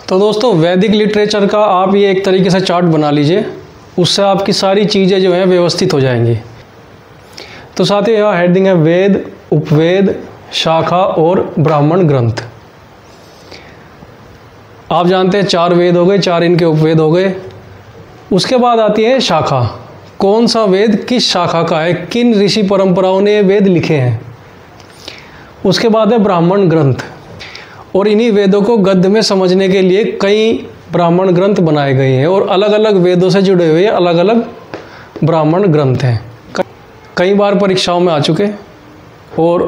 तो दोस्तों वैदिक लिटरेचर का आप ये एक तरीके से चार्ट बना लीजिए, उससे आपकी सारी चीज़ें जो हैं व्यवस्थित हो जाएंगी। तो साथ ही यहाँ हेडिंग है वेद, उपवेद, शाखा और ब्राह्मण ग्रंथ। आप जानते हैं 4 वेद हो गए, 4 इनके उपवेद हो गए। उसके बाद आती है शाखा, कौन सा वेद किस शाखा का है, किन ऋषि परंपराओं ने ये वेद लिखे हैं। उसके बाद है ब्राह्मण ग्रंथ, और इन्हीं वेदों को गद्य में समझने के लिए कई ब्राह्मण ग्रंथ बनाए गए हैं और अलग अलग वेदों से जुड़े हुए अलग अलग ब्राह्मण ग्रंथ हैं। कई बार परीक्षाओं में आ चुके और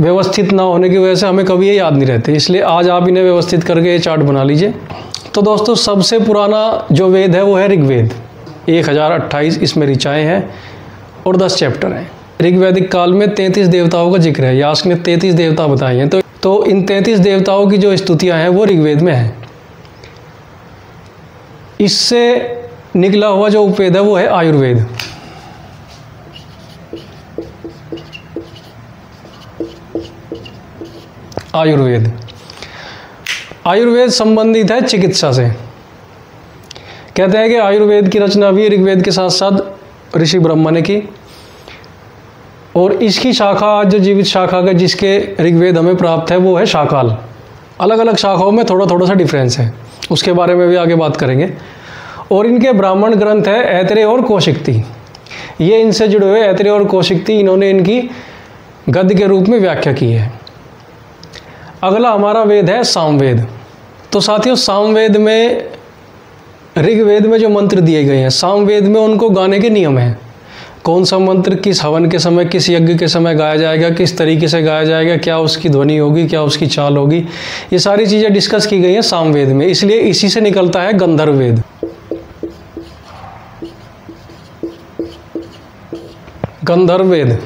व्यवस्थित ना होने की वजह से हमें कभी ये याद नहीं रहते, इसलिए आज आप इन्हें व्यवस्थित करके ये चार्ट बना लीजिए। तो दोस्तों सबसे पुराना जो वेद है वो है ऋग्वेद। 1028 इसमें ऋचाएँ हैं और 10 चैप्टर हैं। ऋग्वैदिक काल में 33 देवताओं का जिक्र है। यास्क ने 33 देवता बताए हैं, तो इन 33 देवताओं की जो स्तुतियाँ हैं वो ऋग्वेद में हैं। इससे निकला हुआ जो उपवेद है वो है आयुर्वेद। आयुर्वेद संबंधित है चिकित्सा से। कहते हैं कि आयुर्वेद की रचना भी ऋग्वेद के साथ साथ ऋषि ब्रह्मा ने की, और इसकी शाखा जो जीवित शाखा का जिसके ऋग्वेद हमें प्राप्त है वो है शाकाल। अलग अलग शाखाओं में थोड़ा थोड़ा सा डिफरेंस है, उसके बारे में भी आगे बात करेंगे। और इनके ब्राह्मण ग्रंथ है ऐतरेय और कौशिकती। ये इनसे जुड़े हुए ऐतरेय और कौशिकती, इन्होंने इनकी गद्य के रूप में व्याख्या की है। अगला हमारा वेद है सामवेद। तो साथियों सामवेद में ऋग्वेद में जो मंत्र दिए गए हैं, सामवेद में उनको गाने के नियम हैं। कौन सा मंत्र किस हवन के समय, किस यज्ञ के समय गाया जाएगा, किस तरीके से गाया जाएगा, क्या उसकी ध्वनि होगी, क्या उसकी चाल होगी, ये सारी चीज़ें डिस्कस की गई हैं सामवेद में। इसलिए इसी से निकलता है गंधर्व वेद। गंधर्व वेद,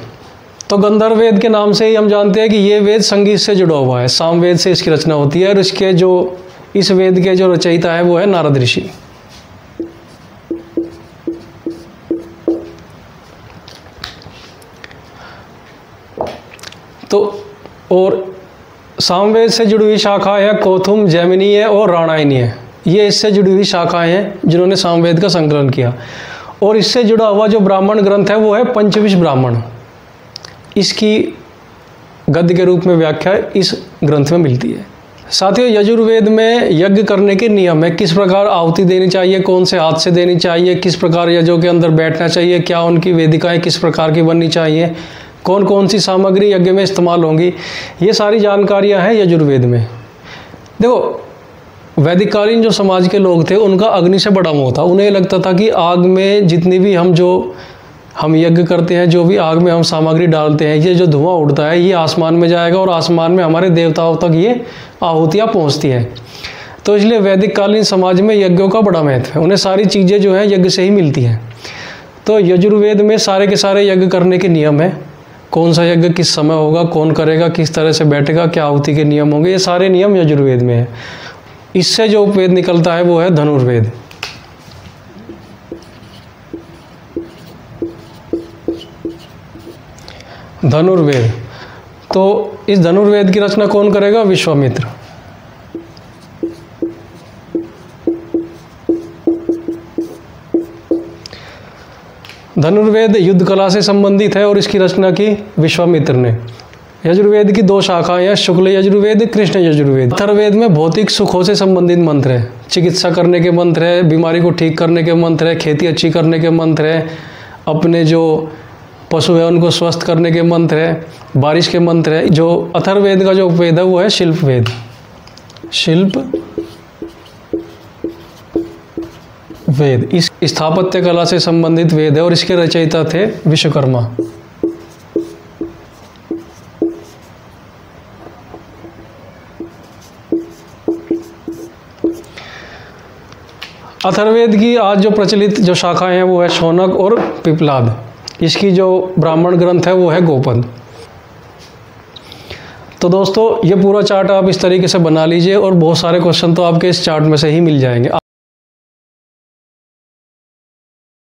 तो गंधर्व वेद के नाम से ही हम जानते हैं कि ये वेद संगीत से जुड़ा हुआ है। सामवेद से इसकी रचना होती है और इसके जो इस वेद के जो रचयिता है वो है नारद ऋषि। तो और सामवेद से जुड़ी हुई शाखा है कौथुम, जैमिनीय और राणायनीय। ये इससे जुड़ी हुई शाखाएं हैं जिन्होंने सामवेद का संकलन किया। और इससे जुड़ा हुआ जो ब्राह्मण ग्रंथ है वो है पंचविश ब्राह्मण। इसकी गद्य के रूप में व्याख्या इस ग्रंथ में मिलती है। साथियों यजुर्वेद में यज्ञ करने के नियम है, किस प्रकार आहुति देनी चाहिए, कौन से हाथ से देनी चाहिए, किस प्रकार यज्ञों के अंदर बैठना चाहिए, क्या उनकी वेदिकाएं किस प्रकार की बननी चाहिए, कौन कौन सी सामग्री यज्ञ में इस्तेमाल होंगी, ये सारी जानकारियां हैं यजुर्वेद में। देखो वैदिक कालीन जो समाज के लोग थे उनका अग्नि से बड़ा मोह था। उन्हें लगता था कि आग में जितनी भी हम यज्ञ करते हैं, जो भी आग में हम सामग्री डालते हैं, ये जो धुआं उड़ता है ये आसमान में जाएगा और आसमान में हमारे देवताओं तक ये आहुतियाँ पहुँचती हैं। तो इसलिए वैदिक कालीन समाज में यज्ञों का बड़ा महत्व है। उन्हें सारी चीज़ें जो हैं यज्ञ से ही मिलती हैं। तो यजुर्वेद में सारे के सारे यज्ञ करने के नियम हैं। कौन सा यज्ञ किस समय होगा, कौन करेगा, किस तरह से बैठेगा, क्या आहुति के नियम होंगे, ये सारे नियम यजुर्वेद में हैं। इससे जो उपवेद निकलता है वो है धनुर्वेद। धनुर्वेद, तो इस धनुर्वेद की रचना कौन करेगा? विश्वामित्र। धनुर्वेद युद्ध कला से संबंधित है और इसकी रचना की विश्वामित्र ने। यजुर्वेद की 2 शाखाएं हैं, शुक्ल यजुर्वेद, कृष्ण यजुर्वेद। अथर्ववेद में भौतिक सुखों से संबंधित मंत्र है, चिकित्सा करने के मंत्र है, बीमारी को ठीक करने के मंत्र है, खेती अच्छी करने के मंत्र है, अपने जो पशु है उनको स्वस्थ करने के मंत्र है, बारिश के मंत्र है। जो अथर्ववेद का जो उपवेद है वो है शिल्प वेद। शिल्प वेद इस स्थापत्य कला से संबंधित वेद है और इसके रचयिता थे विश्वकर्मा। अथर्ववेद की आज जो प्रचलित जो शाखाएं हैं वो है शौनक और पिप्लाद। इसकी जो ब्राह्मण ग्रंथ है वो है गोपद। तो दोस्तों ये पूरा चार्ट आप इस तरीके से बना लीजिए और बहुत सारे क्वेश्चन तो आपके इस चार्ट में से ही मिल जाएंगे।